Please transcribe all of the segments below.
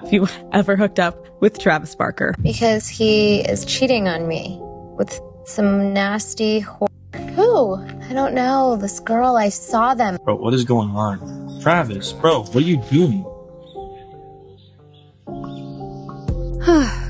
Have you ever hooked up with Travis Barker? Because he is cheating on me with some nasty Who? I don't know. This girl, I saw them. Bro, what is going on? Travis, bro, what are you doing?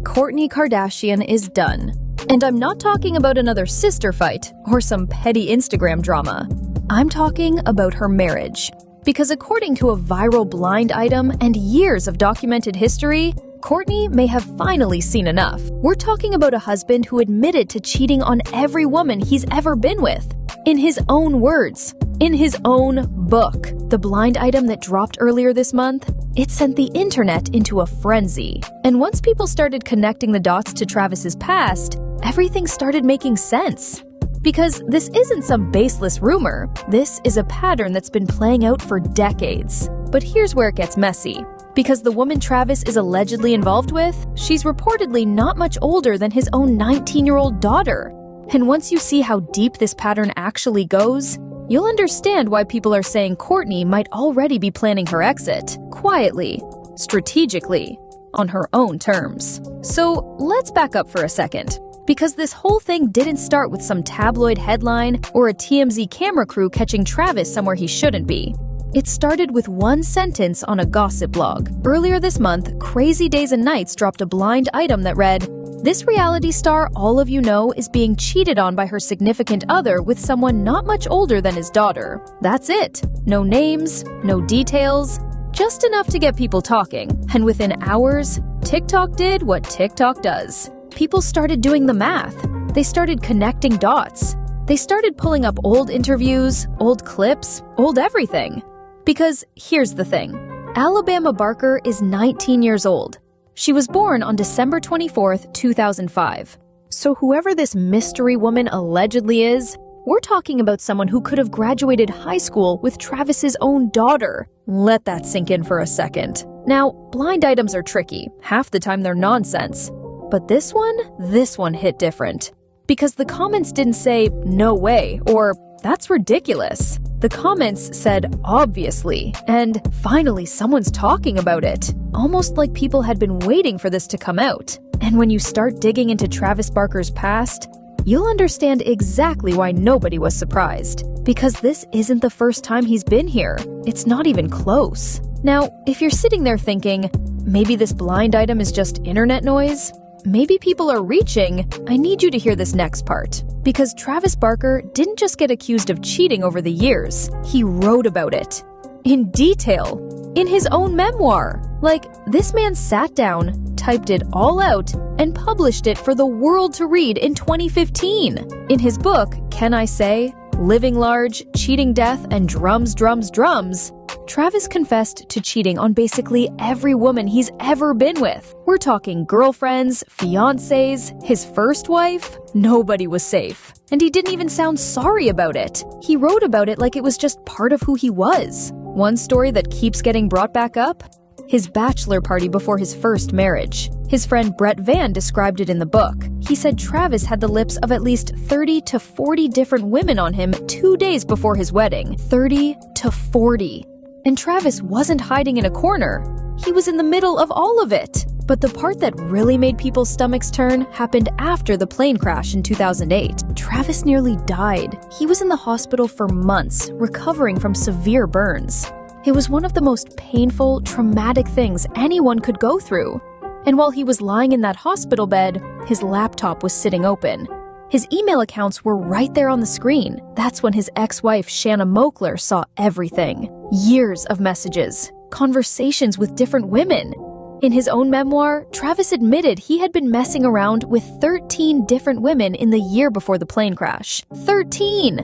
Kourtney Kardashian is done. And I'm not talking about another sister fight or some petty Instagram drama. I'm talking about her marriage. Because according to a viral blind item and years of documented history, Kourtney may have finally seen enough. We're talking about a husband who admitted to cheating on every woman he's ever been with. In his own words, in his own book. The blind item that dropped earlier this month, it sent the internet into a frenzy. And once people started connecting the dots to Travis's past, everything started making sense. Because this isn't some baseless rumor. This is a pattern that's been playing out for decades. But here's where it gets messy. Because the woman Travis is allegedly involved with, she's reportedly not much older than his own 19-year-old daughter. And once you see how deep this pattern actually goes, you'll understand why people are saying Kourtney might already be planning her exit, quietly, strategically, on her own terms. So let's back up for a second. Because this whole thing didn't start with some tabloid headline or a TMZ camera crew catching Travis somewhere he shouldn't be. It started with one sentence on a gossip blog. Earlier this month, Crazy Days and Nights dropped a blind item that read, "This reality star all of you know is being cheated on by her significant other with someone not much older than his daughter." That's it. No names, no details, just enough to get people talking. And within hours, TikTok did what TikTok does. People started doing the math. They started connecting dots. They started pulling up old interviews, old clips, old everything. Because here's the thing. Alabama Barker is 19 years old. She was born on December 24th, 2005. So whoever this mystery woman allegedly is, we're talking about someone who could have graduated high school with Travis's own daughter. Let that sink in for a second. Now, blind items are tricky. Half the time they're nonsense. But this one hit different. Because the comments didn't say, "No way," or "That's ridiculous." The comments said, "Obviously," and "Finally, someone's talking about it." Almost like people had been waiting for this to come out. And when you start digging into Travis Barker's past, you'll understand exactly why nobody was surprised. Because this isn't the first time he's been here. It's not even close. Now, if you're sitting there thinking, maybe this blind item is just internet noise, maybe people are reaching, I need you to hear this next part. Because Travis Barker didn't just get accused of cheating over the years, he wrote about it. In detail. In his own memoir. Like, this man sat down, typed it all out, and published it for the world to read in 2015. In his book, Can I Say? Living Large, Cheating Death, and Drums, Drums, Drums, Travis confessed to cheating on basically every woman he's ever been with. We're talking girlfriends, fiancés, his first wife. Nobody was safe. And he didn't even sound sorry about it. He wrote about it like it was just part of who he was. One story that keeps getting brought back up? His bachelor party before his first marriage. His friend Brett Van described it in the book. He said Travis had the lips of at least 30 to 40 different women on him 2 days before his wedding. 30 to 40. And Travis wasn't hiding in a corner. He was in the middle of all of it. But the part that really made people's stomachs turn happened after the plane crash in 2008. Travis nearly died. He was in the hospital for months, recovering from severe burns. It was one of the most painful, traumatic things anyone could go through. And while he was lying in that hospital bed, his laptop was sitting open. His email accounts were right there on the screen. That's when his ex-wife, Shanna Moakler, saw everything. Years of messages, conversations with different women. In his own memoir, Travis admitted he had been messing around with 13 different women in the year before the plane crash. 13!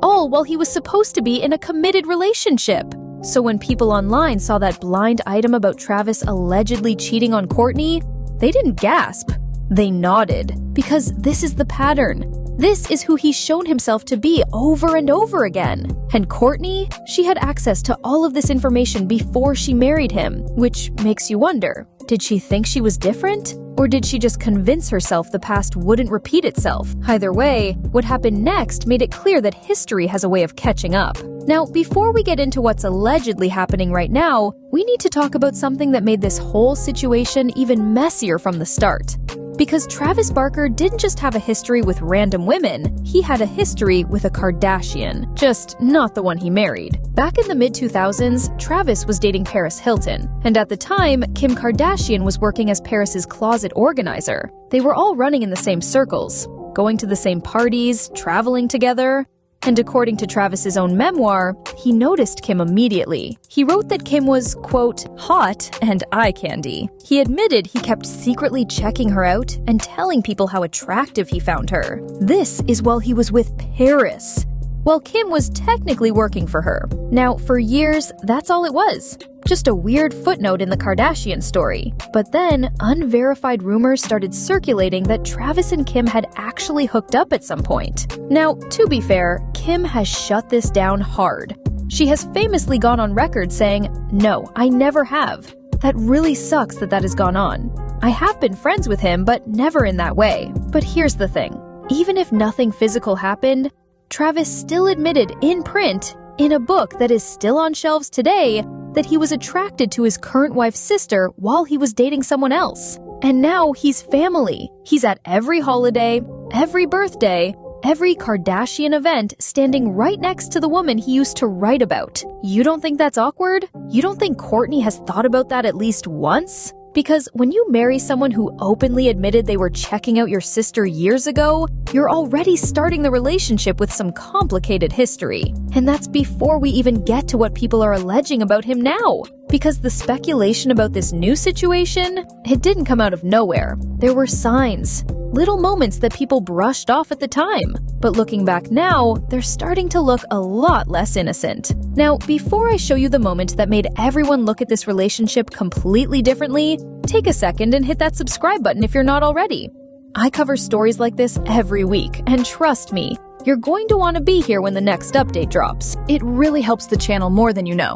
All while he was supposed to be in a committed relationship. So when people online saw that blind item about Travis allegedly cheating on Kourtney, they didn't gasp. They nodded. Because this is the pattern. This is who he's shown himself to be over and over again. And Kourtney, she had access to all of this information before she married him, which makes you wonder, did she think she was different? Or did she just convince herself the past wouldn't repeat itself? Either way, what happened next made it clear that history has a way of catching up. Now, before we get into what's allegedly happening right now, we need to talk about something that made this whole situation even messier from the start. Because Travis Barker didn't just have a history with random women, he had a history with a Kardashian, just not the one he married. Back in the mid-2000s, Travis was dating Paris Hilton, and at the time, Kim Kardashian was working as Paris's closet organizer. They were all running in the same circles, going to the same parties, traveling together. And according to Travis's own memoir, he noticed Kim immediately. He wrote that Kim was, quote, hot and eye candy. He admitted he kept secretly checking her out and telling people how attractive he found her. This is while he was with Paris, while Kim was technically working for her. Now, for years, that's all it was. Just a weird footnote in the Kardashian story. But then, unverified rumors started circulating that Travis and Kim had actually hooked up at some point. Now, to be fair, Kim has shut this down hard. She has famously gone on record saying, "No, I never have." That really sucks that has gone on. I have been friends with him, but never in that way. But here's the thing. Even if nothing physical happened, Travis still admitted in print, in a book that is still on shelves today, that he was attracted to his current wife's sister while he was dating someone else. And now he's family. He's at every holiday, every birthday, every Kardashian event, standing right next to the woman he used to write about. You don't think that's awkward? You don't think Kourtney has thought about that at least once? Because when you marry someone who openly admitted they were checking out your sister years ago, you're already starting the relationship with some complicated history. And that's before we even get to what people are alleging about him now. Because the speculation about this new situation, it didn't come out of nowhere. There were signs, little moments that people brushed off at the time. But looking back now, they're starting to look a lot less innocent. Now, before I show you the moment that made everyone look at this relationship completely differently, take a second and hit that subscribe button if you're not already. I cover stories like this every week, and trust me, you're going to want to be here when the next update drops. It really helps the channel more than you know.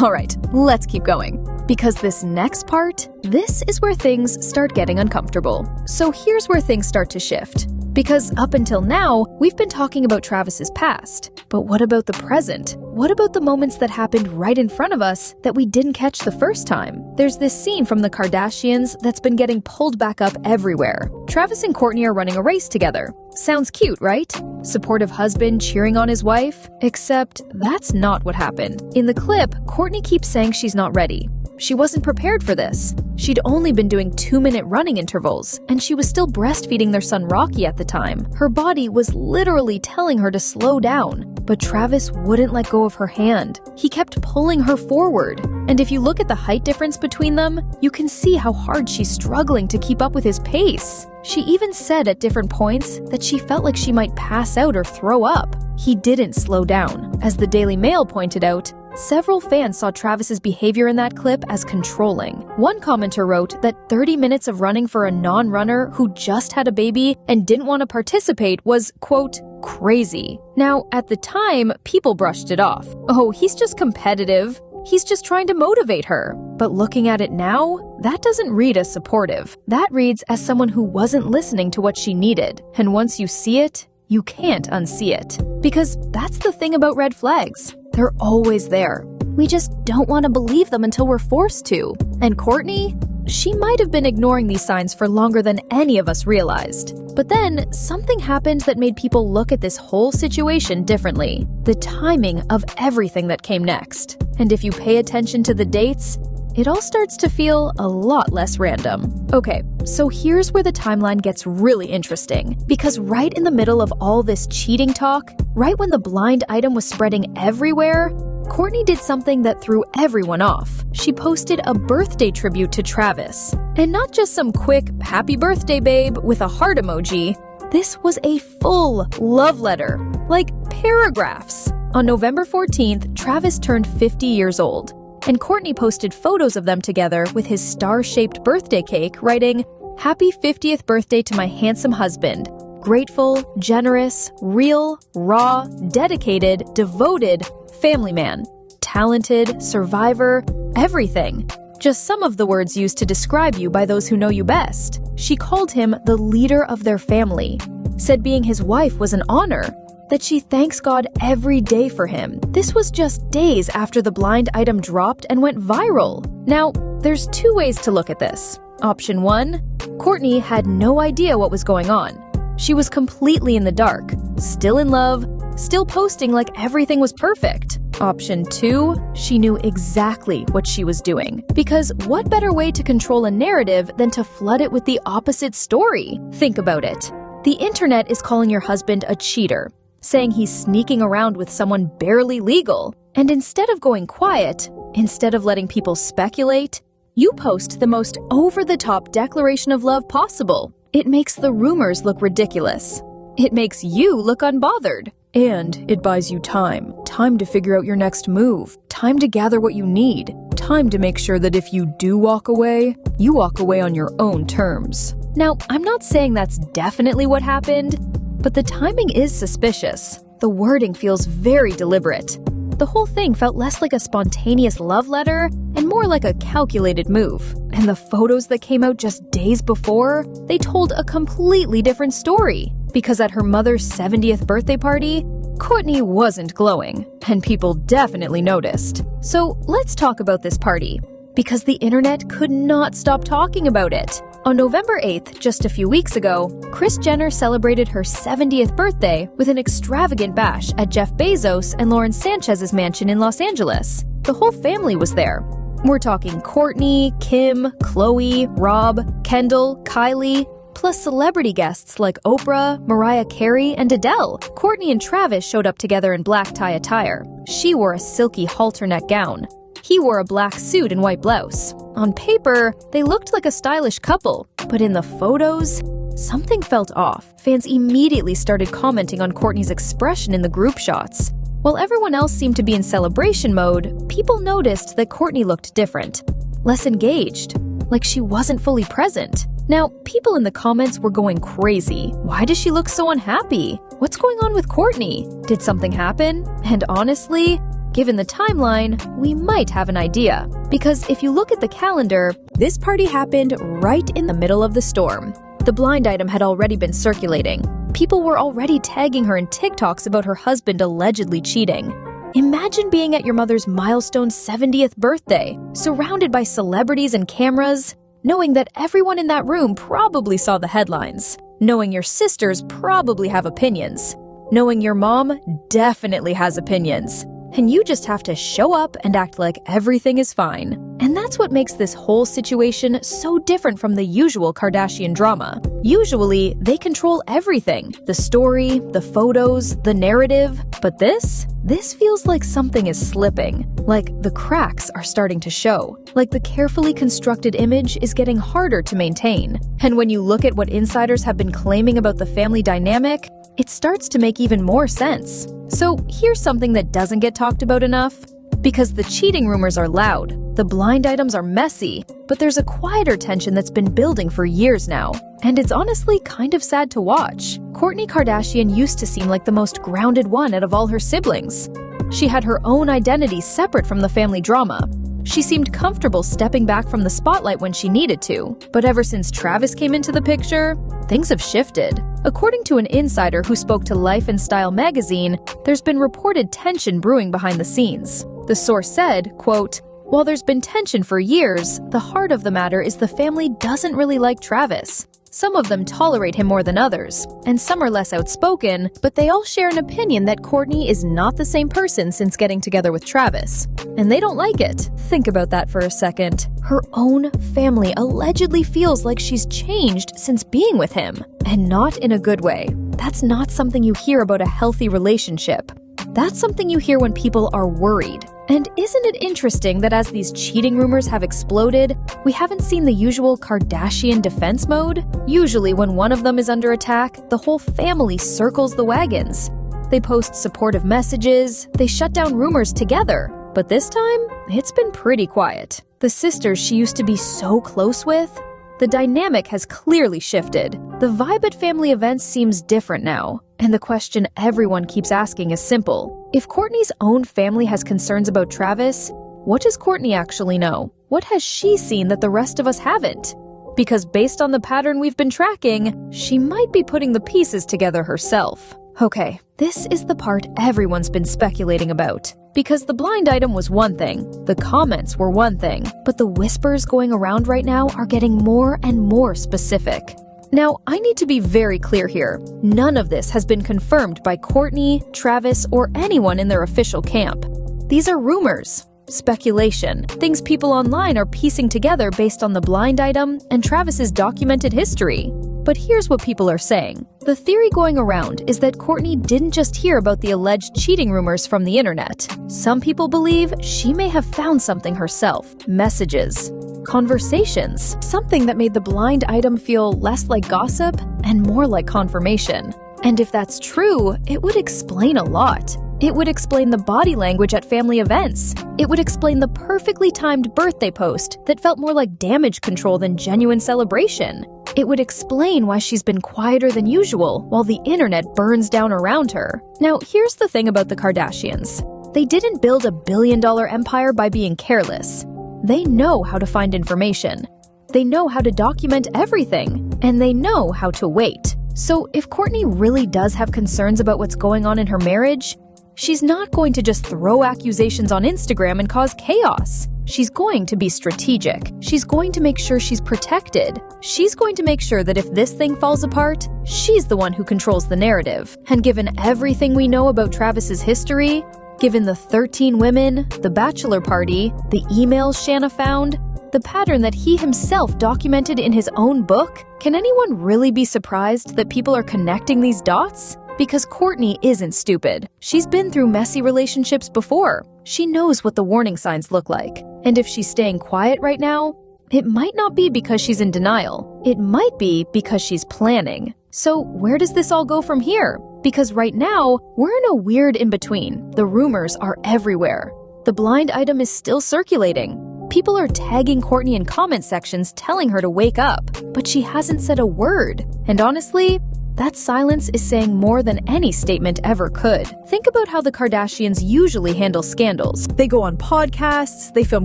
Alright, let's keep going. Because this next part, this is where things start getting uncomfortable. So here's where things start to shift. Because up until now, we've been talking about Travis's past. But what about the present? What about the moments that happened right in front of us that we didn't catch the first time? There's this scene from the Kardashians that's been getting pulled back up everywhere. Travis and Kourtney are running a race together. Sounds cute, right? Supportive husband cheering on his wife? Except that's not what happened. In the clip, Kourtney keeps saying she's not ready. She wasn't prepared for this. She'd only been doing 2-minute running intervals, and she was still breastfeeding their son Rocky at the time. Her body was literally telling her to slow down, but Travis wouldn't let go of her hand. He kept pulling her forward. And if you look at the height difference between them, you can see how hard she's struggling to keep up with his pace. She even said at different points that she felt like she might pass out or throw up. He didn't slow down. As the Daily Mail pointed out, several fans saw Travis's behavior in that clip as controlling. One commenter wrote that 30 minutes of running for a non-runner who just had a baby and didn't want to participate was, quote, crazy. Now, at the time, people brushed it off. Oh, he's just competitive. He's just trying to motivate her. But looking at it now, that doesn't read as supportive. That reads as someone who wasn't listening to what she needed. And once you see it, you can't unsee it. Because that's the thing about red flags. They're always there. We just don't want to believe them until we're forced to. And Kourtney? She might have been ignoring these signs for longer than any of us realized. But then, something happened that made people look at this whole situation differently. The timing of everything that came next. And if you pay attention to the dates, it all starts to feel a lot less random. Okay, so here's where the timeline gets really interesting. Because right in the middle of all this cheating talk, right when the blind item was spreading everywhere, Kourtney did something that threw everyone off. She posted a birthday tribute to Travis. And not just some quick, happy birthday babe with a heart emoji. This was a full love letter. Like paragraphs. On November 14th, Travis turned 50 years old. And Kourtney posted photos of them together with his star-shaped birthday cake, writing, "Happy 50th birthday to my handsome husband. Grateful, generous, real, raw, dedicated, devoted, family man. Talented, survivor, everything." Just some of the words used to describe you by those who know you best. She called him the leader of their family. Said being his wife was an honor. that she thanks God every day for him. This was just days after the blind item dropped and went viral. Now, there's two ways to look at this. Option 1, Kourtney had no idea what was going on. She was completely in the dark, still in love, still posting like everything was perfect. Option 2, she knew exactly what she was doing. Because what better way to control a narrative than to flood it with the opposite story? Think about it. The internet is calling your husband a cheater, saying he's sneaking around with someone barely legal. And instead of going quiet, instead of letting people speculate, you post the most over-the-top declaration of love possible. It makes the rumors look ridiculous. It makes you look unbothered. And it buys you time. Time to figure out your next move. Time to gather what you need. Time to make sure that if you do walk away, you walk away on your own terms. Now, I'm not saying that's definitely what happened, but the timing is suspicious. The wording feels very deliberate. The whole thing felt less like a spontaneous love letter and more like a calculated move. And the photos that came out just days before, they told a completely different story. Because at her mother's 70th birthday party, Kourtney wasn't glowing, and people definitely noticed. So let's talk about this party, because the internet could not stop talking about it. On November 8th, just a few weeks ago, Kris Jenner celebrated her 70th birthday with an extravagant bash at Jeff Bezos and Lauren Sanchez's mansion in Los Angeles. The whole family was there. We're talking Kourtney, Kim, Khloe, Rob, Kendall, Kylie, plus celebrity guests like Oprah, Mariah Carey, and Adele. Kourtney and Travis showed up together in black tie attire. She wore a silky halter neck gown. He wore a black suit and white blouse. On paper, they looked like a stylish couple, but in the photos, something felt off. Fans immediately started commenting on Kourtney's expression in the group shots. While everyone else seemed to be in celebration mode, people noticed that Kourtney looked different, less engaged, like she wasn't fully present. Now, people in the comments were going crazy. Why does she look so unhappy? What's going on with Kourtney? Did something happen? And honestly, given the timeline, we might have an idea. Because if you look at the calendar, this party happened right in the middle of the storm. The blind item had already been circulating. People were already tagging her in TikToks about her husband allegedly cheating. Imagine being at your mother's milestone 70th birthday, surrounded by celebrities and cameras, knowing that everyone in that room probably saw the headlines, knowing your sisters probably have opinions, knowing your mom definitely has opinions, and you just have to show up and act like everything is fine. And that's what makes this whole situation so different from the usual Kardashian drama. Usually, they control everything, the story, the photos, the narrative, but this feels like something is slipping, like the cracks are starting to show, like the carefully constructed image is getting harder to maintain. And when you look at what insiders have been claiming about the family dynamic, it starts to make even more sense. So here's something that doesn't get talked about enough. Because the cheating rumors are loud, the blind items are messy, but there's a quieter tension that's been building for years now. And it's honestly kind of sad to watch. Kourtney Kardashian used to seem like the most grounded one out of all her siblings. She had her own identity separate from the family drama. She seemed comfortable stepping back from the spotlight when she needed to. But ever since Travis came into the picture, things have shifted. According to an insider who spoke to Life and Style magazine, there's been reported tension brewing behind the scenes. The source said, quote, "While there's been tension for years, the heart of the matter is the family doesn't really like Travis. Some of them tolerate him more than others, and some are less outspoken, but they all share an opinion that Kourtney is not the same person since getting together with Travis. And they don't like it." Think about that for a second. Her own family allegedly feels like she's changed since being with him, and not in a good way. That's not something you hear about a healthy relationship. That's something you hear when people are worried. And isn't it interesting that as these cheating rumors have exploded, we haven't seen the usual Kardashian defense mode? Usually when one of them is under attack, the whole family circles the wagons. They post supportive messages, they shut down rumors together. But this time, it's been pretty quiet. The sisters she used to be so close with, the dynamic has clearly shifted. The vibe at family events seems different now. And the question everyone keeps asking is simple. If Kourtney's own family has concerns about Travis, what does Kourtney actually know? What has she seen that the rest of us haven't? Because based on the pattern we've been tracking, she might be putting the pieces together herself. Okay, this is the part everyone's been speculating about. Because the blind item was one thing, the comments were one thing, but the whispers going around right now are getting more and more specific. Now, I need to be very clear here. None of this has been confirmed by Kourtney, Travis, or anyone in their official camp. These are rumors, speculation, things people online are piecing together based on the blind item and Travis's documented history. But here's what people are saying. The theory going around is that Kourtney didn't just hear about the alleged cheating rumors from the internet. Some people believe she may have found something herself. Messages, conversations, something that made the blind item feel less like gossip and more like confirmation. And if that's true, it would explain a lot. It would explain the body language at family events. It would explain the perfectly timed birthday post that felt more like damage control than genuine celebration. It would explain why she's been quieter than usual while the internet burns down around her. Now, here's the thing about the Kardashians. They didn't build a billion-dollar empire by being careless. They know how to find information. They know how to document everything. And they know how to wait. So if Kourtney really does have concerns about what's going on in her marriage, she's not going to just throw accusations on Instagram and cause chaos. She's going to be strategic. She's going to make sure she's protected. She's going to make sure that if this thing falls apart, she's the one who controls the narrative. And given everything we know about Travis's history, given the 13 women, the bachelor party, the emails Shanna found, the pattern that he himself documented in his own book, can anyone really be surprised that people are connecting these dots? Because Kourtney isn't stupid. She's been through messy relationships before. She knows what the warning signs look like. And if she's staying quiet right now, it might not be because she's in denial. It might be because she's planning. So where does this all go from here? Because right now, we're in a weird in-between. The rumors are everywhere. The blind item is still circulating. People are tagging Kourtney in comment sections telling her to wake up, but she hasn't said a word. And honestly, that silence is saying more than any statement ever could. Think about how the Kardashians usually handle scandals. They go on podcasts, they film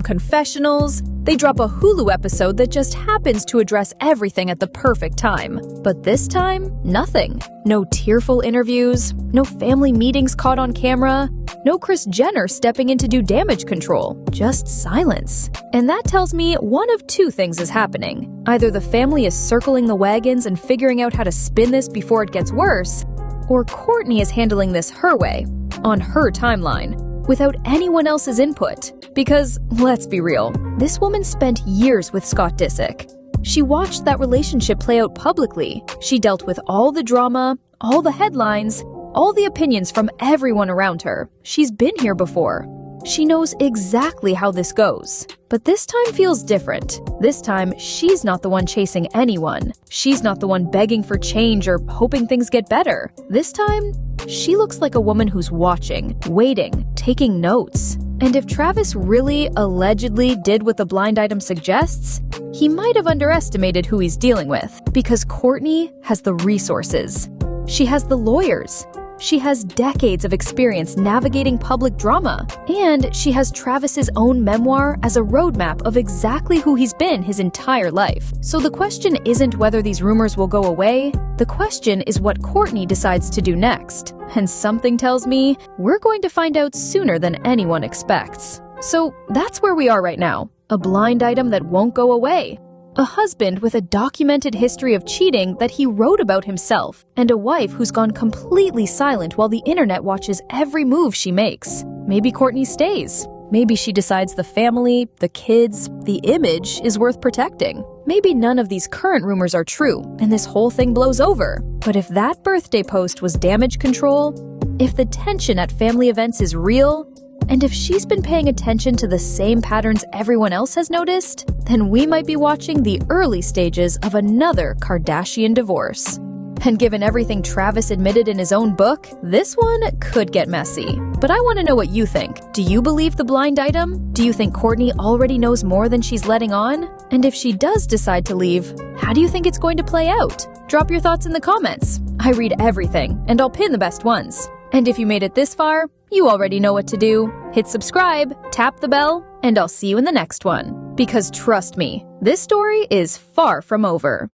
confessionals, they drop a Hulu episode that just happens to address everything at the perfect time. But this time, nothing. No tearful interviews, no family meetings caught on camera, no Kris Jenner stepping in to do damage control, just silence. And that tells me one of two things is happening. Either the family is circling the wagons and figuring out how to spin this before it gets worse, or Kourtney is handling this her way, on her timeline, without anyone else's input. Because, let's be real, this woman spent years with Scott Disick. She watched that relationship play out publicly. She dealt with all the drama, all the headlines, all the opinions from everyone around her. She's been here before. She knows exactly how this goes. But this time feels different. This time, she's not the one chasing anyone. She's not the one begging for change or hoping things get better. This time, she looks like a woman who's watching, waiting, taking notes. And if Travis really, allegedly did what the blind item suggests, he might have underestimated who he's dealing with. Because Kourtney has the resources. She has the lawyers. She has decades of experience navigating public drama. And she has Travis's own memoir as a roadmap of exactly who he's been his entire life. So the question isn't whether these rumors will go away. The question is what Kourtney decides to do next. And something tells me we're going to find out sooner than anyone expects. So that's where we are right now. A blind item that won't go away. A husband with a documented history of cheating that he wrote about himself, and a wife who's gone completely silent while the internet watches every move she makes. Maybe Kourtney stays. Maybe she decides the family, the kids, the image is worth protecting. Maybe none of these current rumors are true, and this whole thing blows over. But if that birthday post was damage control, if the tension at family events is real, and if she's been paying attention to the same patterns everyone else has noticed, then we might be watching the early stages of another Kardashian divorce. And given everything Travis admitted in his own book, this one could get messy. But I want to know what you think. Do you believe the blind item? Do you think Kourtney already knows more than she's letting on? And if she does decide to leave, how do you think it's going to play out? Drop your thoughts in the comments. I read everything, and I'll pin the best ones. And if you made it this far, you already know what to do. Hit subscribe, tap the bell, and I'll see you in the next one. Because trust me, this story is far from over.